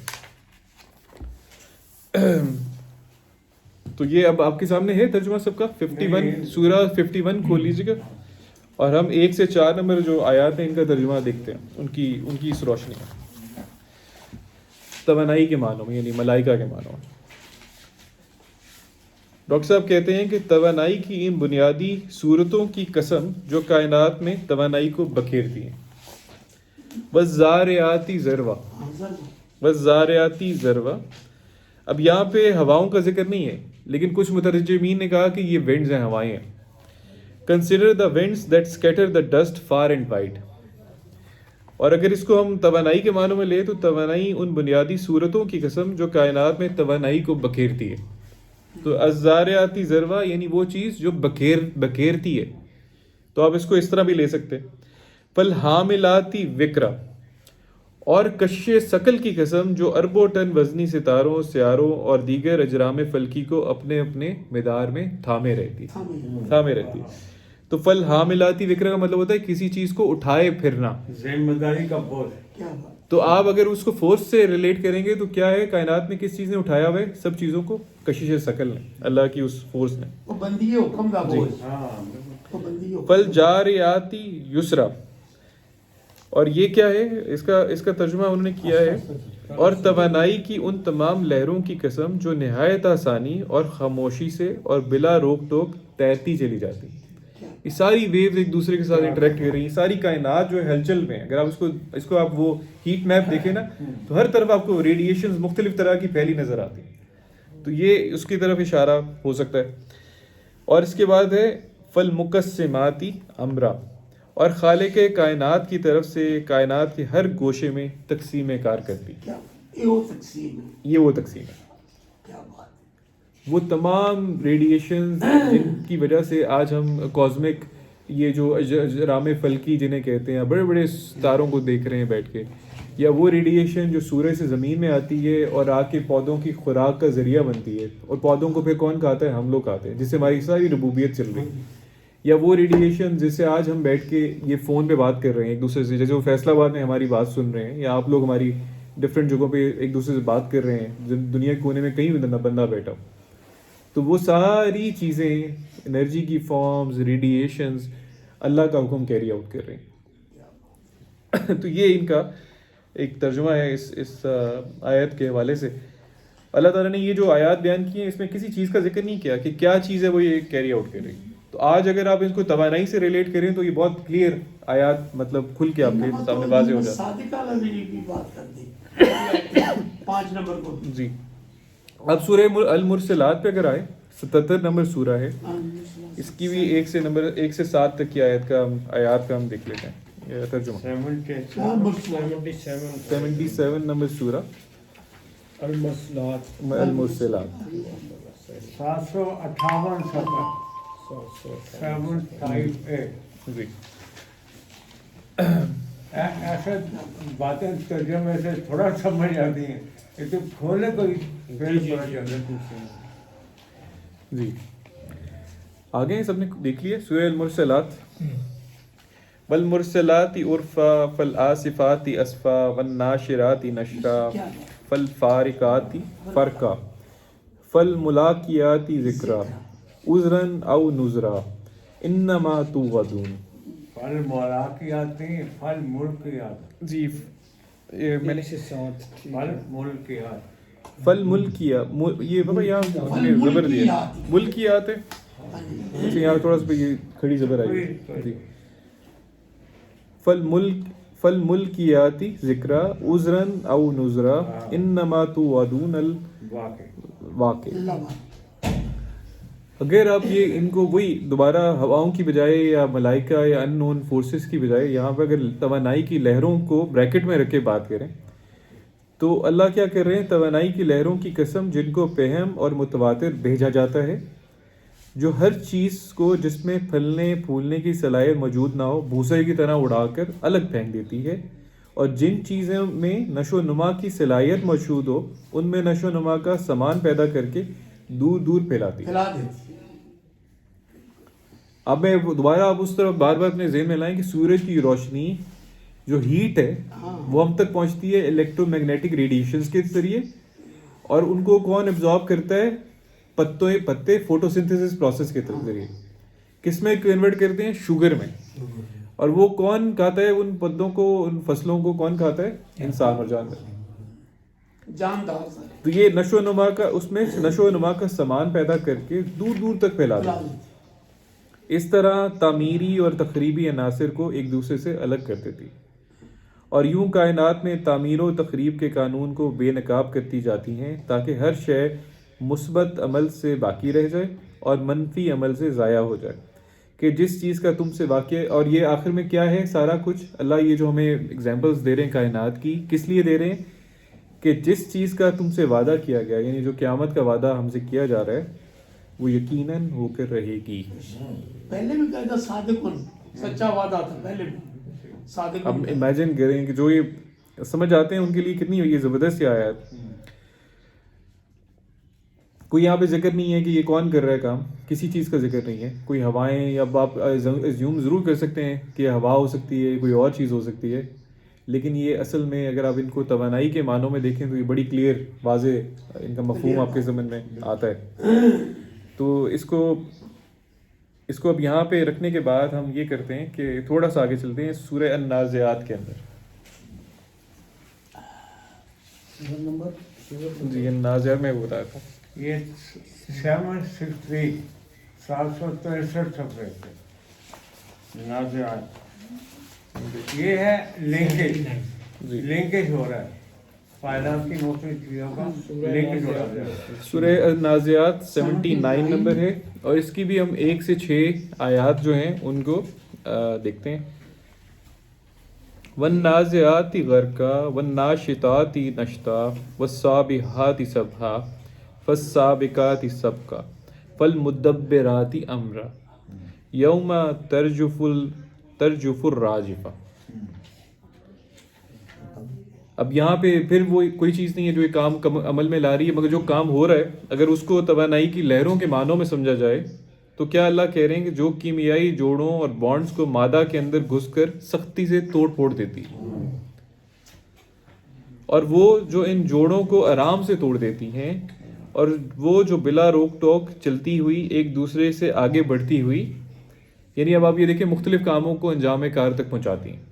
تو یہ اب آپ کے سامنے ہے ترجمہ سب کا. 51 سورہ 51 کھول لیجیے گا اور ہم 1 سے 4 نمبر جو آیات ہیں ان کا ترجمہ دیکھتے ہیں، ان کی اس روشنی میں توانائی کے معنوں میں، یعنی ملائکہ کے معنوں میں. ڈاکٹر صاحب کہتے ہیں کہ توانائی کی ان بنیادی صورتوں کی قسم جو کائنات میں توانائی کو بکھیرتی ہیں. والذاریاتی ذروا، والذاریاتی ذروا. اب یہاں پہ ہواؤں کا ذکر نہیں ہے، لیکن کچھ مترجمین نے کہا کہ یہ ونڈز ہیں، ہوائیں ہیں. Consider the winds that scatter the dust far and wide. اور اگر اس کو ہم توانائی کے معنوں میں لیں تو توانائی ان بنیادی صورتوں کی قسم جو کائنات میں توانائی کو بکھیرتی ہے. تو الذاریاتی ذروا یعنی وہ چیز جو بکھیرتی ہے. تو آپ اس کو اس طرح بھی لے سکتے. فالحاملاتی وکرا، اور کشش ثقل کی قسم جو اربوں ٹن وزنی ستاروں، سیاروں اور دیگر اجرام فلکی کو اپنے اپنے مدار میں تھامے رہتی. تو فالحاملاتی وکرا کا مطلب ہوتا ہے کسی چیز کو اٹھائے پھرنا، ذمہ داری کا بوجھ. تو آپ اگر اس کو فورس سے ریلیٹ کریں گے تو کیا ہے، کائنات میں کس چیز نے اٹھایا ہوا ہے؟ سب چیزوں کو کشش ثقل نے، اللہ کی اس فورس نے. وہ بندی حکم کا بوجھ. وہ بندی حکم. فالجاریاتی یسرا، اور یہ کیا ہے، اس کا ترجمہ انہوں نے کیا ہے، اور توانائی کی ان تمام لہروں کی قسم جو نہایت آسانی اور خاموشی سے اور بلا روک ٹوک تیرتی چلی جاتی. یہ ساری ویوز ایک دوسرے کے ساتھ انٹریکٹ کر رہی ہیں. ساری کائنات جو ہے ہلچل میں، اگر آپ اس کو آپ وہ ہیٹ میپ دیکھیں نا تو ہر طرف آپ کو ریڈیشنز مختلف طرح کی پھیلی نظر آتی ہیں. تو یہ اس کی طرف اشارہ ہو سکتا ہے. اور اس کے بعد ہے فالمقسماتی امرا، اور خالق کائنات کی طرف سے کائنات کے ہر گوشے میں تقسیم کار کرتی. یہ وہ تقسیم ہے. یہ وہ تقسیم ہے. کیا بات. وہ تمام ریڈیشنز جن کی وجہ سے آج ہم کاسمک یہ جو اجرام فلکی جنہیں کہتے ہیں، بڑے بڑے ستاروں کو دیکھ رہے ہیں بیٹھ کے، یا وہ ریڈیشن جو سورج سے زمین میں آتی ہے اور آ کے پودوں کی خوراک کا ذریعہ بنتی ہے، اور پودوں کو پھر کون کھاتا ہے؟ ہم لوگ کھاتے ہیں، جس سے ہماری ساری ربوبیت چل رہی ہے. یا وہ ریڈیشن جس سے آج ہم بیٹھ کے یہ فون پہ بات کر رہے ہیں ایک دوسرے سے، جیسے وہ فیصلہ آباد میں ہماری بات سن رہے ہیں، یا آپ لوگ ہماری ڈفرینٹ جگہوں پہ ایک دوسرے سے بات کر رہے ہیں، دنیا کے کونے میں کہیں بھی بندہ بیٹھا ہو. تو وہ ساری چیزیں، انرجی کی فارمز، ریڈیشنز، اللہ کا حکم کیری آؤٹ کر رہے ہیں. تو یہ ان کا ایک ترجمہ ہے اس آیت کے حوالے سے. اللہ تعالیٰ نے یہ جو آیات بیان کی ہیں اس میں کسی چیز کا ذکر نہیں کیا کہ کیا چیز ہے وہ یہ کیری آؤٹ کر رہی ہے. تو آج اگر آپ اس کو توانائی سے ریلیٹ کریں تو یہ بہت کلیئر آیات مطلب کھل کے آپ کے سامنے واضح ہو جاتا ہے. صادق علیہ کی بات کر دی 5 نمبر کو. جی اب سورہ المرسلات پہ اگر آئے، 77 نمبر سورہ ہے، اس کی بھی 1 سے 7 تک کی آیات کا ہم دیکھ لیتے ہیں. یہ ترجمہ 77 نمبر سورہ المرسلات. 758 صفحہ 758. جی ایسے باتیں ترجمے سے تھوڑا سمجھ آتی ہیں، یہ تو کھولنے کو ہی پھر پڑا جاتا ہے. جی آگے سب نے دیکھ لیا سورہ المرسلات. والمرسلات عرفا فالآصفات اسفا والناشرات نشرا فالفارقات فرقا فالملاقیات ذکرا عذرا او نذرا انما توعدون. پھل ملاقیات نہیں، پھل ملکیات. جی میں نے پھل ملکیات. فل ملکیا یہ بابا یہاں زبر دیا ملکیات ہے، یہاں تھوڑا سا یہ کھڑی زبر آئی. جی فل ملکیاتی ذکرا عذرا او نذرا انما توعدون الواقع. اگر آپ یہ ان کو وہی دوبارہ ہواؤں کی بجائے یا ملائکہ یا ان نون فورسز کی بجائے یہاں پہ اگر توانائی کی لہروں کو بریکٹ میں رکھ کے بات کریں تو اللہ کیا کر رہے ہیں؟ توانائی کی لہروں کی قسم جن کو پہم اور متواتر بھیجا جاتا ہے، جو ہر چیز کو جس میں پھلنے پھولنے کی صلاحیت موجود نہ ہو بھوسے کی طرح اڑا کر الگ پھینک دیتی ہے، اور جن چیزوں میں نشو و نما کی صلاحیت موجود ہو ان میں نشو و نما کا سامان پیدا کر کے دور دور پھیلاتی ہے۔ پھیلا دیتی اب میں دوبارہ آپ اس طرف بار بار اپنے ذہن میں لائیں کہ سورج کی روشنی جو ہیٹ ہے وہ ہم تک پہنچتی ہے الیکٹرو میگنیٹک ریڈیشنز کے ذریعے، اور ان کو کون ایبزارب کرتا ہے؟ پتے فوٹوسنتھسس پروسیس کے ذریعے کس میں کنورٹ کرتے ہیں؟ شوگر میں۔ اور وہ کون کھاتا ہے ان پودوں کو، ان فصلوں کو کون کھاتا ہے؟ انسان اور جانور۔ جاندار سارے تو یہ نشو و نما کا، اس میں نشو و نما کا سامان پیدا کر کے دور دور تک پھیلا پھیلا دیتی ہے۔ دیتی اس طرح تعمیری اور تخریبی عناصر کو ایک دوسرے سے الگ کر دیتی، اور یوں کائنات میں تعمیر و تخریب کے قانون کو بے نقاب کرتی جاتی ہیں تاکہ ہر شے مثبت عمل سے باقی رہ جائے اور منفی عمل سے ضائع ہو جائے، کہ جس چیز کا تم سے واقع، اور یہ آخر میں کیا ہے سارا کچھ؟ اللہ یہ جو ہمیں اگزامپلس دے رہے ہیں کائنات کی، کس لیے دے رہے ہیں؟ کہ جس چیز کا تم سے وعدہ کیا گیا، یعنی جو قیامت کا وعدہ ہم سے کیا جا رہا ہے وہ یقیناً ہو کر رہے گی۔ پہلے بھی کہا تھا صادقن، سچا وعدہ تھا پہلے بھی صادقن۔ اب امیجن کریں کہ جو یہ سمجھ آتے ہیں ان کے لیے کتنی یہ زبردست یہ آیات۔ کوئی یہاں پہ ذکر نہیں ہے کہ یہ کون کر رہا ہے کام، کسی چیز کا ذکر نہیں ہے۔ کوئی ہوائیں، یا آپ ایزیوم ضرور کر سکتے ہیں کہ ہوا ہو سکتی ہے، کوئی اور چیز ہو سکتی ہے، لیکن یہ اصل میں اگر آپ ان کو توانائی کے معنوں میں دیکھیں تو یہ بڑی کلیئر واضح ان کا مفہوم آپ کے ذہن میں آتا ہے۔ تو اس کو اب یہاں پہ رکھنے کے بعد ہم یہ کرتے ہیں کہ تھوڑا سا آگے چلتے ہیں سورہ النازعات کے اندر۔ جی النازعات میں بتا تھا یہ 763 763 صفحے پہ نازعات، یہ ہے لنکیج، جی لنکیج ہو رہا ہے کائنات کی مختلف چیزوں کا لنکیج ہو رہا ہے۔ سورہ النازعات 79 نمبر ہے، اور اس کی بھی ہم 1 سے 6 آیات جو ہیں ان کو دیکھتے ہیں۔ والنازعات غرقا والناشطات نشطا والسابحات سبحا فالسابقات سبقا فالمدبرات امرا یوم ترجف الراجفہ۔ اب یہاں پہ پھر وہ کوئی چیز نہیں ہے جو یہ کام عمل میں لا رہی ہے، مگر جو کام ہو رہا ہے اگر اس کو توانائی کی لہروں کے معنوں میں سمجھا جائے تو کیا اللہ کہہ رہے ہیں کہ جو کیمیائی جوڑوں اور بانڈز کو مادہ کے اندر گھس کر سختی سے توڑ پھوڑ دیتی ہے، اور وہ جو ان جوڑوں کو آرام سے توڑ دیتی ہیں، اور وہ جو بلا روک ٹوک چلتی ہوئی ایک دوسرے سے آگے بڑھتی ہوئی، یعنی اب آپ یہ دیکھیں مختلف کاموں کو انجام کار تک پہنچاتی ہیں۔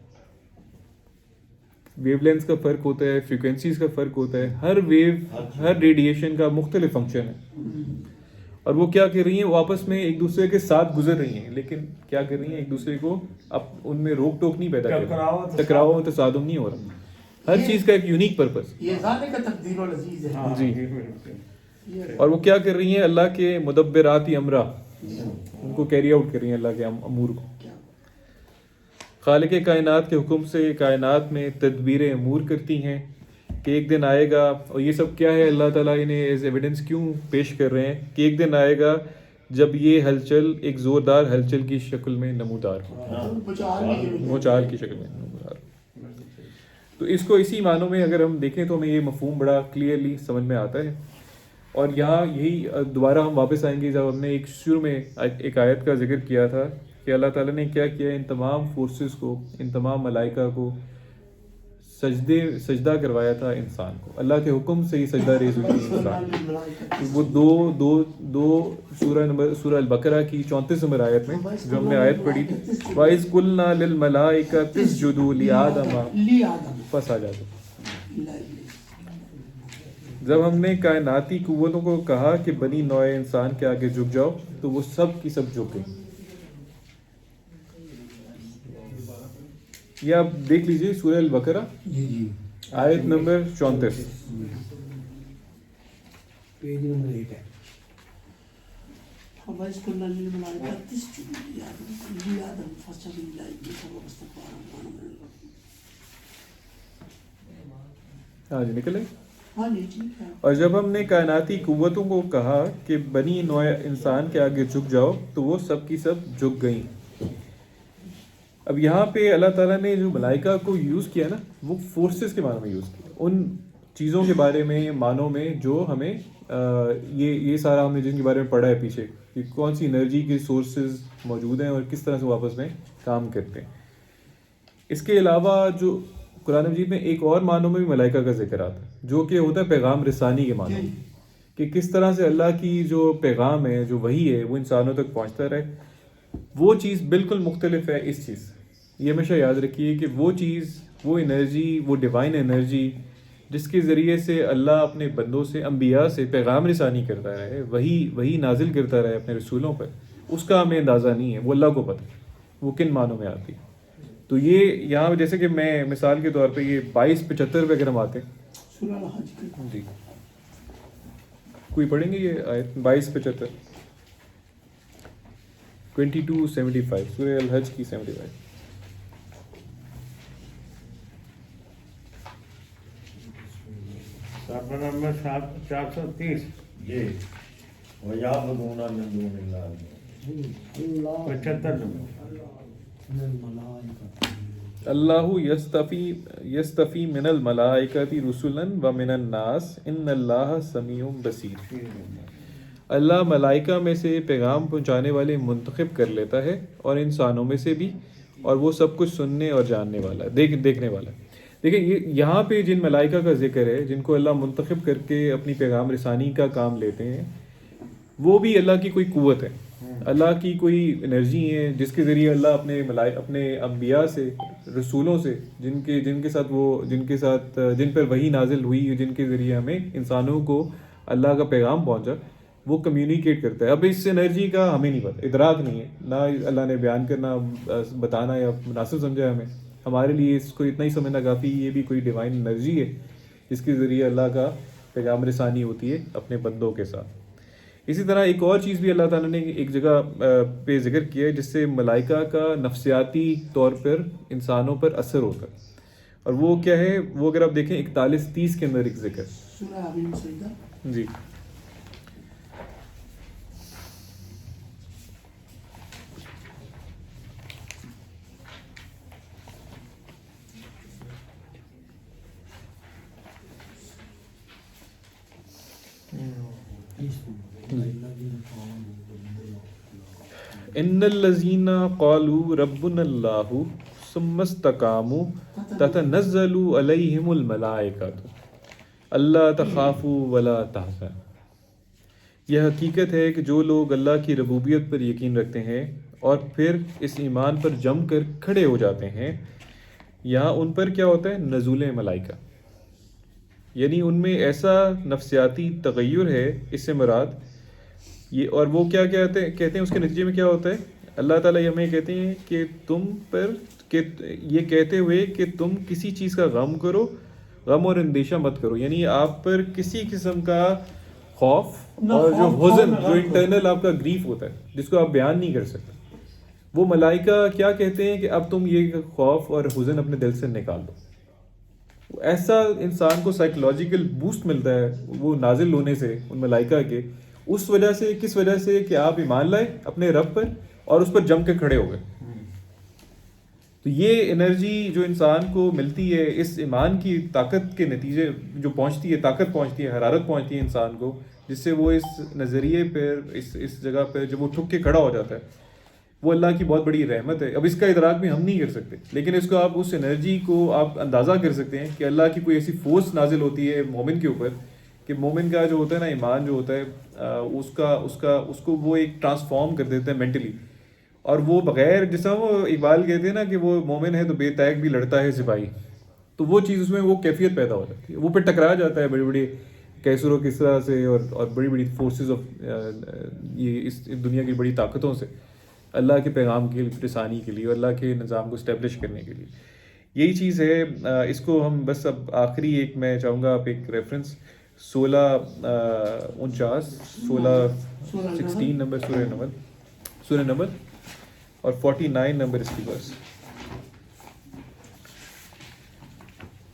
ویو لینس کا فرق ہوتا ہے، فریکوینسیز کا فرق ہوتا ہے، ہر ویو، ہر ریڈیشن کا مختلف فنکشن ہے، اور وہ کیا کر رہی ہیں؟ وہ آپس میں ایک دوسرے کے ساتھ گزر رہی ہیں، لیکن کیا کر رہی ہیں؟ ایک دوسرے کو اب ان میں روک ٹوک نہیں پیدا کر رہی، ٹکراؤ تصادم نہیں ہو رہا، ہر چیز کا ایک یونیک پرپس۔ یہ ذات کا تقدیر و لذیذ ہے۔ جی، اور وہ کیا کر رہی ہیں؟ اللہ کے مدبرات امرا، ان کو کیری آؤٹ کر رہی ہیں اللہ کے امور کو۔ خالق کائنات کے حکم سے کائنات میں تدبیر امور کرتی ہیں کہ ایک دن آئے گا، اور یہ سب کیا ہے اللہ تعالیٰ انہیں ایز ایویڈنس کیوں پیش کر رہے ہیں کہ ایک دن آئے گا جب یہ ہلچل ایک زوردار ہلچل کی شکل میں نمودار ہو، موچال کی شکل میں نمودار ہو۔ تو اس کو اسی معنوں میں اگر ہم دیکھیں تو ہمیں یہ مفہوم بڑا کلیئرلی سمجھ میں آتا ہے۔ اور یہاں یہی دوبارہ ہم واپس آئیں گے جب ہم نے ایک شروع میں ایک آیت کا ذکر کیا تھا کہ اللہ تعالیٰ نے کیا کیا، ان تمام فورسز کو، ان تمام ملائکہ کو سجدہ کروایا تھا انسان کو، اللہ کے حکم سے ہی سجدہ ریز ہوئی تھی انسان۔ وہ دو سورہ البقرہ کی 34 نمبر آیت میں جو ہم نے آیت پڑھی تھی، وَإِذْ قُلْنَا لِلْمَلَائِكَةِ اسْجُدُوا لِآدَمَ فَسَجَدُوا۔ جب ہم نے کائناتی قوتوں کو کہا کہ بنی نوع انسان کے آگے جھک جاؤ تو وہ سب کی سب جھک گئی۔ یہ آپ دیکھ لیجئے سورہ البقرہ آیت نمبر 34۔ پیج نمبر 8 ہے۔ فَوَيْسْكُنَّ لِلْمَلَائِكَةِ تِسْجُدُوا لِآدَمَ فَسَجَدُوا إِلَّا إِبْلِيسَ أَبَى وَاسْتَكْبَرَ وَكَانَ مِنَ الْكَافِرِينَ. ہاں جی نکلے. ہاں جی ٹھیک ہے. اور جب ہم نے کائناتی قوتوں کو کہا کہ بنی نوع انسان کے آگے جھک جاؤ تو وہ سب کی سب جھک گئیں. اب یہاں پہ اللہ تعالیٰ نے جو ملائکہ کو یوز کیا نا وہ فورسز کے معنی میں یوز کیا, ان چیزوں کے بارے میں معنوں میں جو ہمیں یہ سارا ہم نے جن کے بارے میں پڑھا ہے پیچھے کہ کون سی انرجی کے سورسز موجود ہیں اور کس طرح سے وہ آپس میں کام کرتے ہیں. اس کے علاوہ جو قرآن مجید میں ایک اور معنوں میں بھی ملائکہ کا ذکر آتا ہے جو کہ ہوتا ہے پیغام رسانی کے معنوں میں, کہ کس طرح سے اللہ کی جو پیغام ہے جو وحی ہے وہ انسانوں تک پہنچتا رہے. وہ چیز بالکل مختلف ہے اس چیز سے. یہ ہمیشہ یاد رکھیے کہ وہ چیز, وہ انرجی, وہ ڈیوائن انرجی جس کے ذریعے سے اللہ اپنے بندوں سے, انبیاء سے پیغام رسانی کرتا رہے, وہی نازل کرتا رہے اپنے رسولوں پر, اس کا ہمیں اندازہ نہیں ہے, وہ اللہ کو پتہ ہے وہ کن معنوں میں آتی ہے. تو یہ یہاں جیسے کہ میں مثال کے طور پہ یہ 2275 پہ اگر ہم آتے ہیں سورہ الحج کی جی, کوئی پڑھیں گے یہ آیت 2275 2275 سورہ الحج کی 75. صفحہ نمبر 430. جی وَيَعْبُدُونَ مِن دُونِ اللَّهِ 75 نمبر. اللہ یستفی من الملائکۃ رسلا ومن الناس ان اللہ سمیع بصیر. اللہ ملائکہ میں سے پیغام پہنچانے والے منتخب کر لیتا ہے اور انسانوں میں سے بھی, اور وہ سب کچھ سننے اور جاننے والا, دیکھنے والا. دیکھیں یہاں پہ جن ملائکہ کا ذکر ہے جن کو اللہ منتخب کر کے اپنی پیغام رسانی کا کام لیتے ہیں, وہ بھی اللہ کی کوئی قوت ہے, اللہ کی کوئی انرجی ہے جس کے ذریعے اللہ اپنے انبیاء سے, رسولوں سے, جن پر وحی نازل ہوئی, جن کے ذریعے ہمیں انسانوں کو اللہ کا پیغام پہنچا, وہ کمیونیکیٹ کرتا ہے. اب اس انرجی کا ہمیں نہیں پتہ, ادراک نہیں ہے, نہ اللہ نے بیان کرنا بتانا یا مناسب سمجھا ہمیں. ہمارے لیے اس کو اتنا ہی سمجھنا کافی, یہ بھی کوئی ڈیوائن انرجی ہے جس کے ذریعے اللہ کا پیغام رسانی ہوتی ہے اپنے بندوں کے ساتھ. اسی طرح ایک اور چیز بھی اللہ تعالیٰ نے ایک جگہ پہ ذکر کیا ہے جس سے ملائکہ کا نفسیاتی طور پر انسانوں پر اثر ہوتا ہے, اور وہ کیا ہے, وہ اگر آپ دیکھیں 41-30 کے اندر ایک ذکر. سورہ حمیم سجدہ. جی ان الذین قالوا ربنا اللہ ثم استقاموا تتنزل علیہم الملائکۃ الا تخافوا ولا تحزنوا. یہ حقیقت ہے کہ جو لوگ اللہ کی ربوبیت پر یقین رکھتے ہیں اور پھر اس ایمان پر جم کر کھڑے ہو جاتے ہیں, یہاں ان پر کیا ہوتا ہے, نزول ملائکہ, یعنی ان میں ایسا نفسیاتی تغیر ہے, اس سے مراد یہ. اور وہ کیا کہتے ہیں اس کے نتیجے میں کیا ہوتا ہے, اللہ تعالیٰ ہمیں کہتے ہیں کہ تم پر یہ کہتے ہوئے کہ تم کسی چیز کا غم کرو, غم اور اندیشہ مت کرو, یعنی آپ پر کسی قسم کا خوف اور جو حزن, جو انٹرنل آپ کا گریف ہوتا ہے جس کو آپ بیان نہیں کر سکتے, وہ ملائکہ کیا کہتے ہیں کہ اب تم یہ خوف اور حزن اپنے دل سے نکال دو. ایسا انسان کو سائیکولوجیکل بوسٹ ملتا ہے وہ نازل ہونے سے ان ملائکہ کے, اس وجہ سے, کس وجہ سے کہ آپ ایمان لائے اپنے رب پر اور اس پر جم کے کھڑے ہو گئے. تو یہ انرجی جو انسان کو ملتی ہے اس ایمان کی طاقت کے نتیجے جو پہنچتی ہے, طاقت پہنچتی ہے, حرارت پہنچتی ہے انسان کو, جس سے وہ اس نظریے پر, اس جگہ پہ جب وہ ٹھک کے کھڑا ہو جاتا ہے, وہ اللہ کی بہت بڑی رحمت ہے. اب اس کا ادراک بھی ہم نہیں کر سکتے, لیکن اس کو آپ اس انرجی کو آپ اندازہ کر سکتے ہیں کہ اللہ کی کوئی ایسی فورس نازل ہوتی ہے مومن کے اوپر کہ مومن کا جو ہوتا ہے نا ایمان جو ہوتا ہے اس کو وہ ایک ٹرانسفارم کر دیتا ہے مینٹلی, اور وہ بغیر, جیسا وہ اقبال کہتے ہیں نا کہ وہ مومن ہے تو بے تیغ بھی لڑتا ہے سپاہی, تو وہ چیز اس میں وہ کیفیت پیدا ہو جاتی ہے, وہ پھر ٹکرا جاتا ہے بڑی بڑی کیسر و کسرا سے اور بڑی بڑی فورسز آف یہ اس دنیا کی بڑی طاقتوں سے اللہ کے پیغام کی رسانی کے لیے اور اللہ کے نظام کو اسٹیبلش کرنے کے لیے. یہی چیز ہے. اس کو ہم بس اب آخری ایک میں چاہوں گا آپ ایک ریفرنس 16 نمبر سورہ نمل اور 49 نمبر اس کی ورس.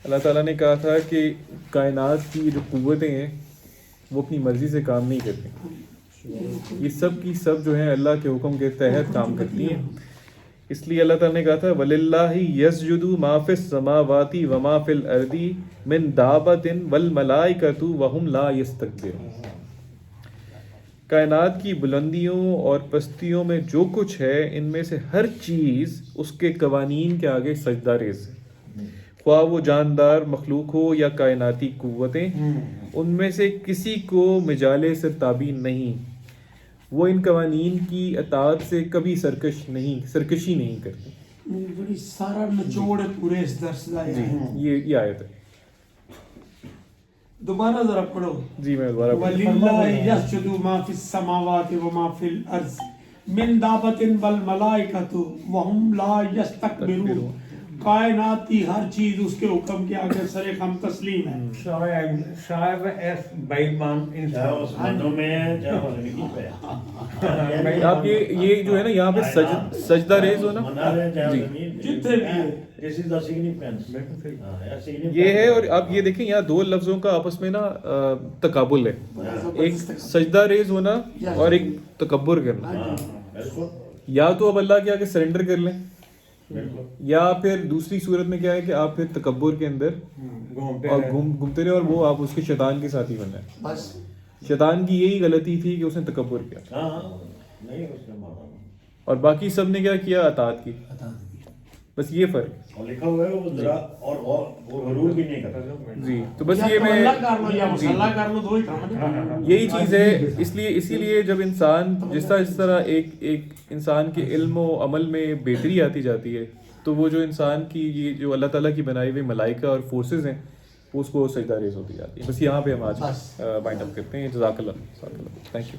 اللہ تعالیٰ نے کہا تھا کہ کائنات کی جو قوتیں ہیں وہ اپنی مرضی سے کام نہیں کرتی, یہ سب کی سب جو ہیں اللہ کے حکم کے تحت کام کرتی ہیں. اس لیے اللہ تعالیٰ نے کہا تھا وَلِلَّهِ يَسْجُدُ مَا فِي السَّمَاوَاتِ وَمَا فِي الْأَرْضِ مِن دَابَّةٍ وَالْمَلَائِكَةُ وَهُمْ لَا يَسْتَكْبِرُونَ. کائنات کی بلندیوں اور پستیوں میں جو کچھ ہے ان میں سے ہر چیز اس کے قوانین کے آگے سجدہ ریز ہے, خواہ وہ جاندار مخلوق ہو یا کائناتی قوتیں, ان میں سے کسی کو مجالے سے تابع نہیں, وہ ان قوانین کی اطاعت سے کبھی سرکشی نہیں کرتی. بڑی سارا نچوڑ ہے پورے اس درس کا. جی یہ آیت ہے. دوبارہ ذرا پڑھو. جی میں دوبارہ وَلِلَّهِ يَسْجُدُ مَا فِي السَّمَاوَاتِ وَمَا فِي الْأَرْضِ مِن دَابَّةٍ وَالْمَلَائِكَةُ وَهُمْ لَا يَسْتَكْبِرُونَ. کائنات کی ہر چیز اس کے حکم کے آگے سر خم تسلیم ہے. صاحب ایس بےمان چاہے انسان آسمانوں میں ہے چاہے زمین پہ ہے. آپ یہ جو ہے نا یہاں پہ سجدہ ریز ہو نا, منار ہے چاہے جی زمین پہ جتنے بھی ہے. This is the significance. یہ ہے. اور آپ یہ دیکھیں یہاں دو لفظوں کا آپس میں نا تقابل ہے, ایک سجدہ ریز ہونا اور ایک تکبر کرنا. یا تو اب اللہ کے آگے سرنڈر کر لیں, یا پھر دوسری صورت میں کیا ہے کہ آپ پھر تکبر کے اندر اور گھومتے رہے اور وہ آپ اس کے شیطان کے ساتھی بن جائیں. بس شیطان کی یہی غلطی تھی کہ اس نے تکبر کیا, نہیں اس نے مانا اور باقی سب نے کیا کیا, اطاعت کی. بس یہ فرق ہے. اور لکھا ہوا ہے وہ ذرا اور وہ غرور بھی نہیں کرتا. جی تو بس یہ میں یہی چیز ہے. اسی لیے جب انسان جس طرح ایک انسان کے علم و عمل میں بہتری آتی جاتی ہے, تو وہ جو انسان کی یہ جو اللہ تعالیٰ کی بنائی ہوئی ملائکہ اور فورسز ہیں وہ اس کو سجدہ ریز ہوتی جاتی ہے. بس یہاں پہ ہم آج وائنڈ اپ کرتے ہیں. جزاک اللہ, تھینک یو.